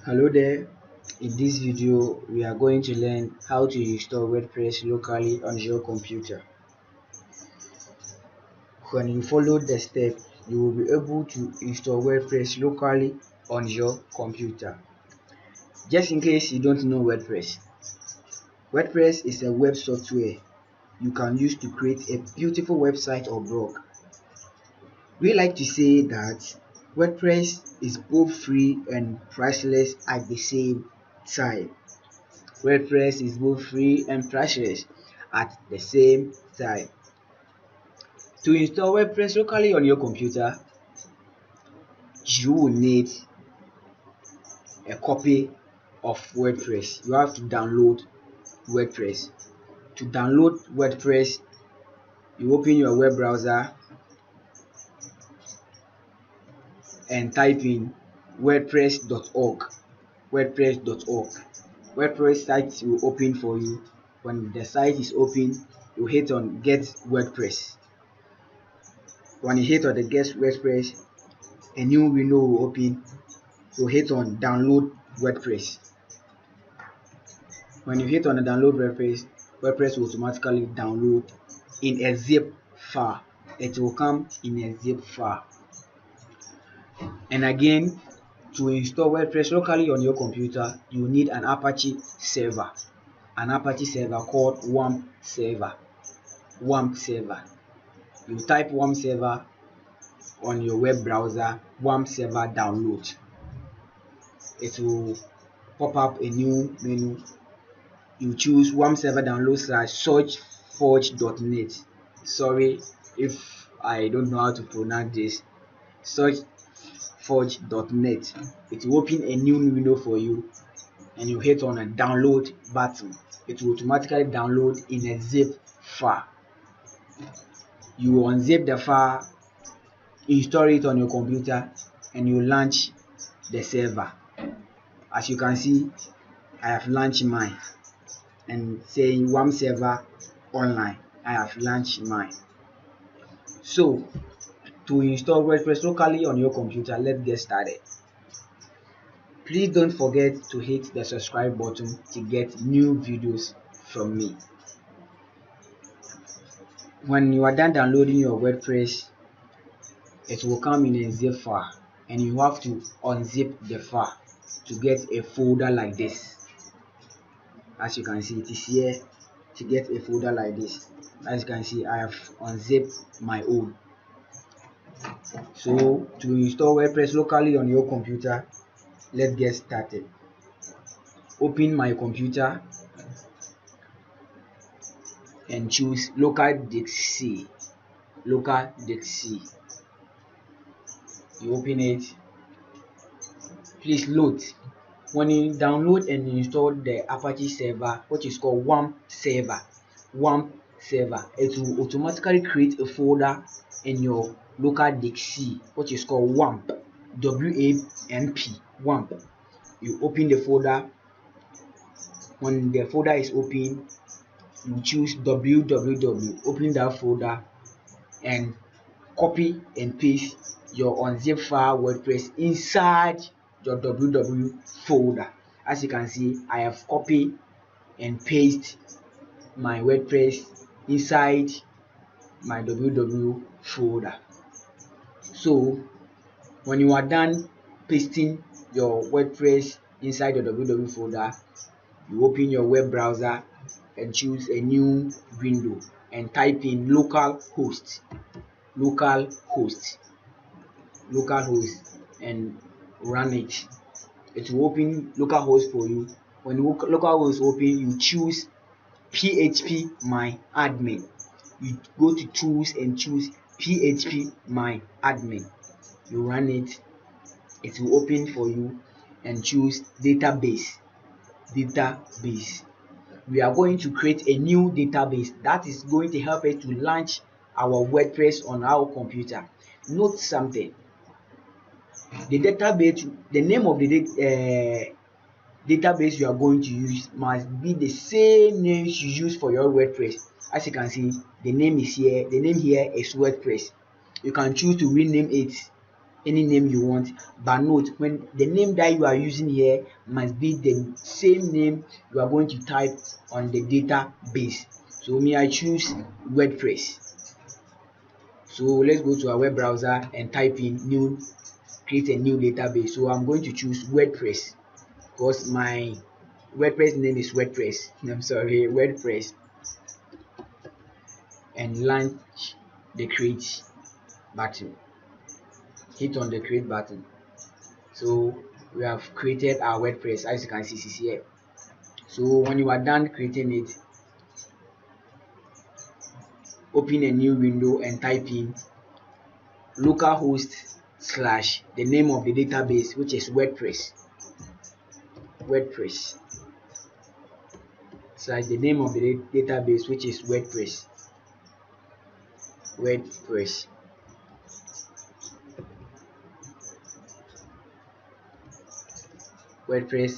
Hello there. In this video, we are going to learn how to install WordPress locally on your computer. When you follow the steps, you will be able to install WordPress locally on your computer. Just in case you don't know WordPress, WordPress is a web software you can use to create a beautiful website or blog. We like to say that WordPress is both free and priceless at the same time. WordPress is both free and priceless at the same time. To install WordPress locally on your computer, you will need a copy of WordPress. You have to download WordPress. To download WordPress, you open your web browser and type in wordpress.org. wordpress.org. WordPress site will open for you. When the site is open, you hit on Get WordPress. When you hit on the Get WordPress, a new window will open. You hit on Download WordPress. When you hit on the Download WordPress, WordPress will automatically download in a zip file. It will come in a zip file. And again, to install WordPress locally on your computer, you need an Apache server. An Apache server called Wamp Server. Wamp Server. You type Wamp Server on your web browser, Wamp Server download. It will pop up a new menu. You choose Wamp Server download /searchforge.net. Sorry if I don't know how to pronounce this. Searchforge.net. It will open a new window for you, and you hit on a download button. It will automatically download in a zip file. You unzip the file, install it on your computer, and you launch the server. As you can see, I have launched mine and saying Wamp Server online. I have launched mine. So to install WordPress locally on your computer, let's get started. Please don't forget to hit the subscribe button to get new videos from me. When you are done downloading your WordPress, it will come in a zip file, and you have to unzip the file to get a folder like this. As you can see, it is here to get a folder like this. As you can see, I have unzipped my own. So to install WordPress locally on your computer, let's get started. Open my computer and choose local disk C. Local disk C. You open it. Please load. When you download and install the Apache server, which is called Wamp Server, it will automatically create a folder in your local disk C, which is called Wamp, W-A-M-P, Wamp. You open the folder. When the folder is open, you choose www. Open that folder and copy and paste your unzip file WordPress inside your www folder. As you can see, I have copied and pasted my WordPress inside my www folder. So when you are done pasting your WordPress inside the www folder, you open your web browser and choose a new window and type in localhost and run it. It will open localhost for you. When localhost open, you choose PHP my admin. You go to tools and choose PHP my admin. You run it. It will open for you and choose database. We are going to create a new database that is going to help us to launch our WordPress on our computer. Note something. The database, the name of the database you are going to use must be the same name you use for your WordPress. As you can see, the name is here. The name here is WordPress. You can choose to rename it any name you want, but note when the name that you are using here must be the same name you are going to type on the database. So me, I choose WordPress. So let's go to our web browser and type in create a new database. So I'm going to choose WordPress because my WordPress name is Worpress. I'm sorry, WordPress, and launch the create button. Hit on the create button. So we have created our WordPress, as you can see here. So when you are done creating it, open a new window and type in localhost / the name of the database, which is WordPress / the name of the database, which is WordPress,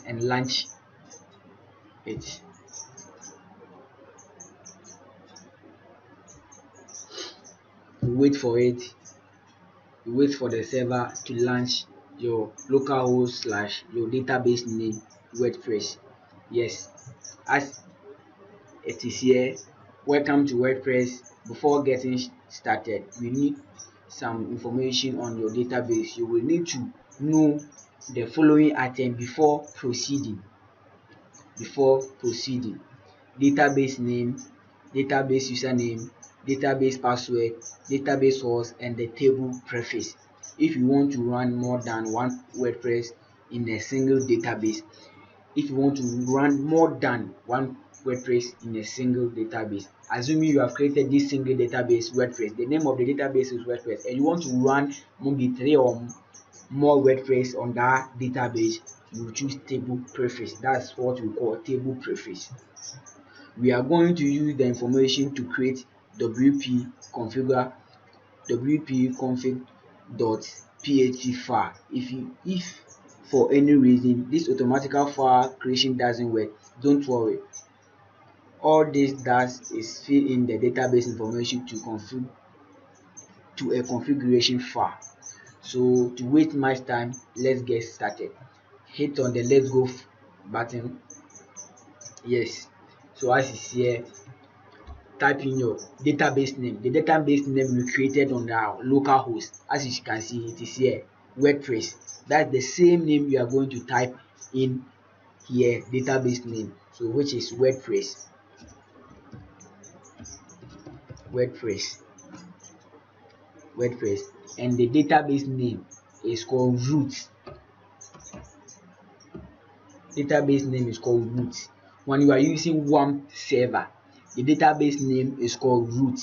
and launch it. Wait for it. Wait for the server to launch your localhost / your database name WordPress. Yes, as it is here. Welcome to WordPress. Before getting started, we need some information on your database. You will need to know the following item before proceeding. Database name, database username, database password, database host, and the table preface. If you want to run more than one WordPress in a single database, assuming you have created this single database WordPress, the name of the database is WordPress, and you want to run maybe 3 or more WordPress on that database, you choose table preface. That's what we call table preface. We are going to use the information to create wp config.php file. If for any reason this automatical file creation doesn't work, don't worry. All this does is fill in the database information to a configuration file. So to waste much time, let's get started. Hit on the let's go button. Yes, so as is here, type in your database name, the database name we created on our local host. As you can see, it is here, WordPress. That's the same name you are going to type in here, database name, so which is WordPress. And the database name is called root. When you are using Wamp Server, the database name is called root.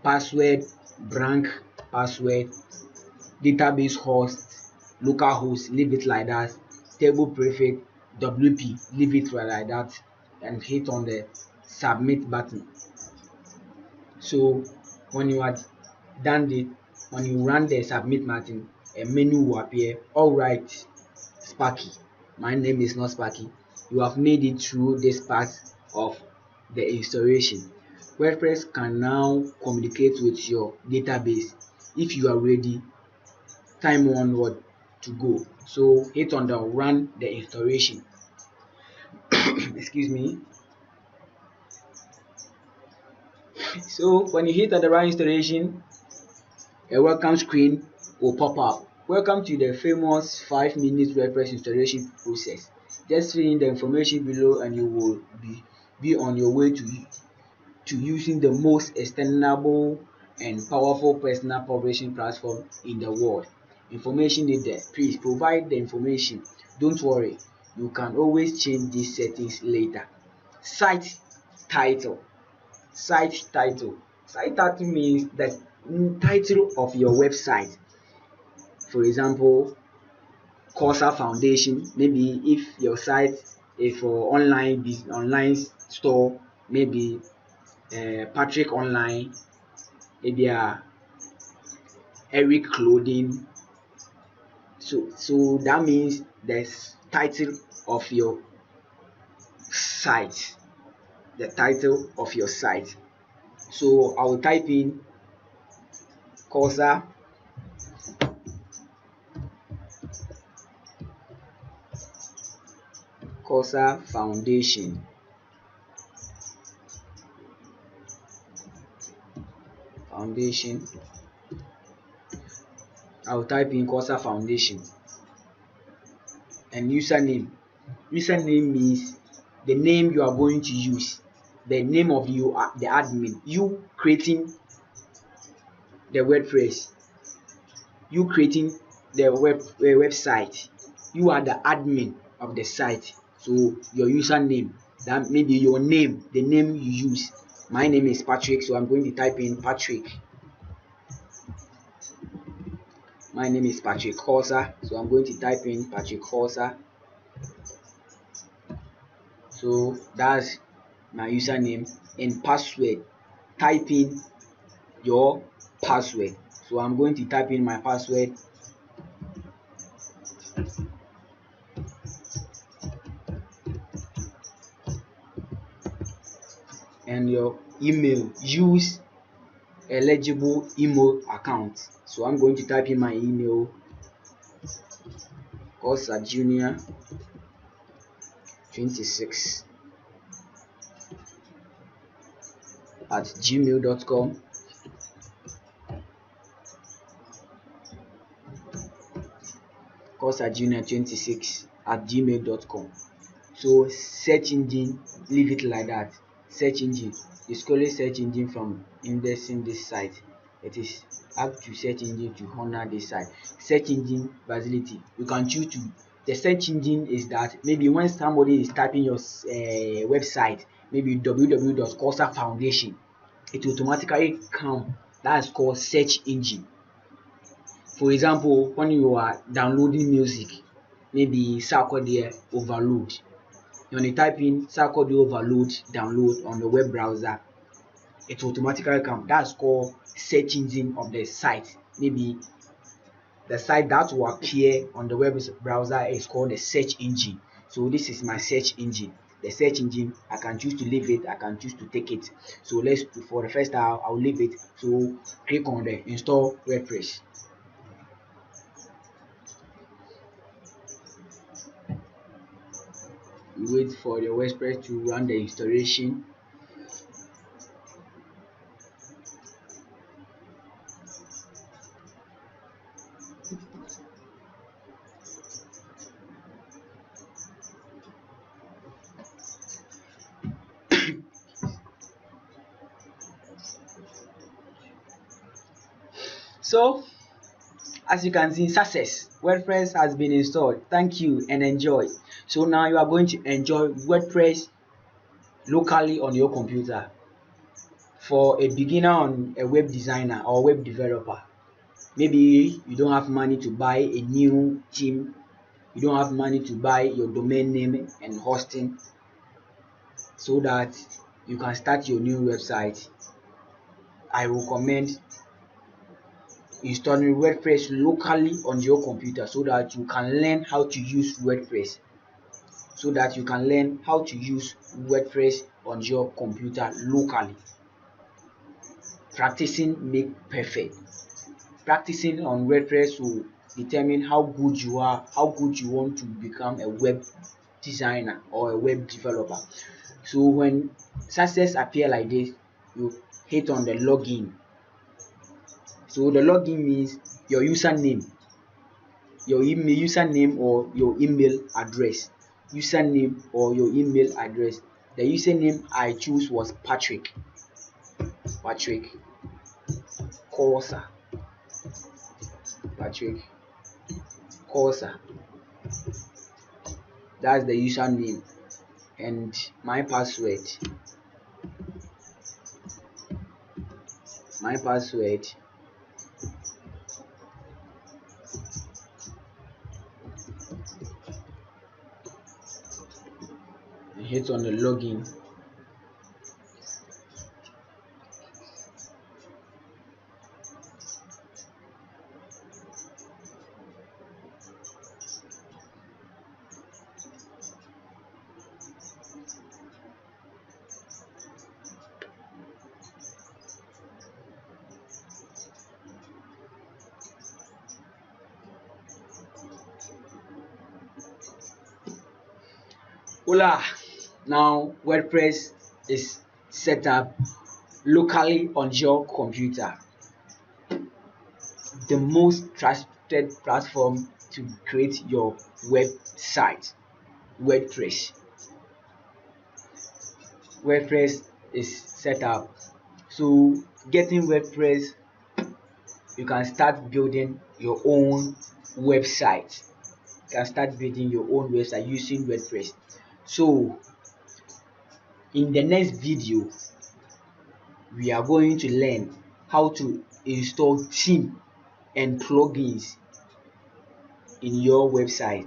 Password, blank password, database host, localhost, leave it like that. Table prefix, WP, leave it like that, and hit on the submit button. So when you are done it, when you run the submit button, a menu will appear. All right, Sparky, my name is not Sparky. You have made it through this part of the installation. WordPress can now communicate with your database. If you are ready, time onward to go. So hit on the run the installation. Excuse me. So when you hit on the run installation, a welcome screen will pop up. Welcome to the famous 5-minute WordPress installation process. Just fill in the information below and you will be on your way to using the most extendable and powerful personal publishing platform in the world. Information needed. Please provide the information. Don't worry, you can always change these settings later. Site title means the title of your website. For example, Corsa Foundation. Maybe if your site is for online store, maybe Patrick Online, maybe Eric Clothing. So that means the title of your site. So I will type in Corsa Cursor Foundation. I'll type in Cursor Foundation. And username means the name you are going to use, the name of the admin, you creating the WordPress, you creating the website. You are the admin of the site, so your username, that maybe your name, the name you use. My name is Patrick, so I'm going to type in Patrick. My name is Patrick Cursor, so I'm going to type in Patrick Cursor. So that's my username. And password, type in your password. So I'm going to type in my password. And your email, use eligible email account. So I'm going to type in my email, cursor26@gmail.com. cursor26@gmail.com. So search engine, leave it like that. Search engine, discourage search engine from indexing this site. It is up to search engine to honor this site. Search engine visibility, you can choose to. The search engine is that maybe when somebody is typing your website, maybe www.cursorfoundation, it will automatically come. That's called search engine. For example, when you are downloading music, maybe Sarkodie overload, when you type in Sarkodie overload download on the web browser, it will automatically come. That's called search engine of the site. Maybe the site that will appear on the web browser is called the search engine. So this is my search engine. The search engine, I can choose to leave it, I can choose to take it. So let's, for the first time, I'll leave it. So click on the Install Wordpress. Wait for the WordPress to run the installation. So as you can see, success, WordPress has been installed. Thank you and enjoy. So now you are going to enjoy WordPress locally on your computer. For a beginner on a web designer or web developer, maybe you don't have money to buy a new theme, you don't have money to buy your domain name and hosting so that you can start your new website, I recommend installing WordPress locally on your computer so that you can learn how to use WordPress. On your computer locally. Practicing make perfect. Practicing on WordPress will determine how good you are, how good you want to become a web designer or a web developer. So when success appear like this, you hit on the login. So the login means your username, username or your email address. Username or your email address. The username I choose was Patrick Cursor. That's the username. And my password and hit on the login. Hola, now WordPress is set up locally on your computer. The most trusted platform to create your website, WordPress. WordPress is set up. So getting WordPress, you can start building your own website. You can start building your own website using WordPress. So in the next video, we are going to learn how to install theme and plugins in your website.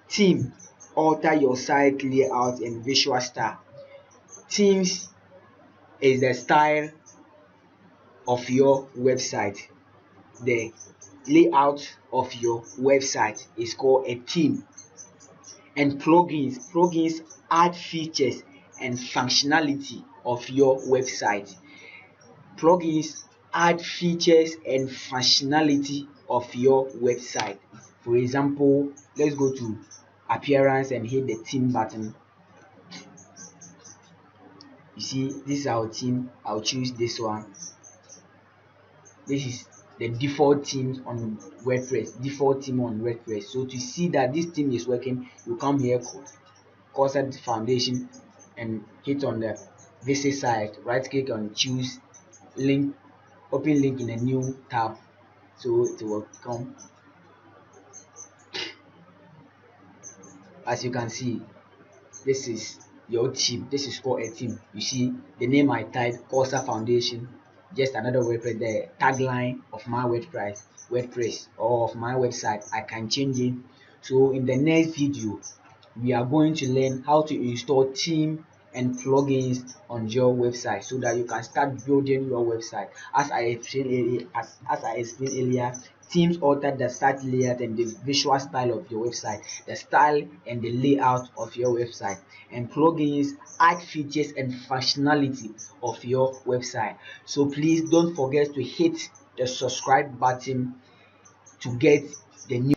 Theme: alter your site layout and visual style. Themes is the style of your website. The layout of your website is called a theme. And plugins add features and functionality of your website. Plugins add features and functionality of your website. For example, let's go to appearance and hit the theme button. You see, this is our theme. I'll choose this one. This is the default theme on WordPress. So to see that this theme is working, you come here, Cursor Foundation, and hit on the visit site. Right click on choose link, open link in a new tab, so it will come. As you can see, this is your theme. This is called a theme. You see the name I typed, Cursor Foundation, just another WordPress. The tagline of my WordPress or of my website, I can change it. So in the next video, we are going to learn how to install theme and plugins on your website so that you can start building your website. As I explained earlier, themes alter the site layout and the visual style of your website, the style and the layout of your website, and plugins add features and functionality of your website. So please don't forget to hit the subscribe button to get the new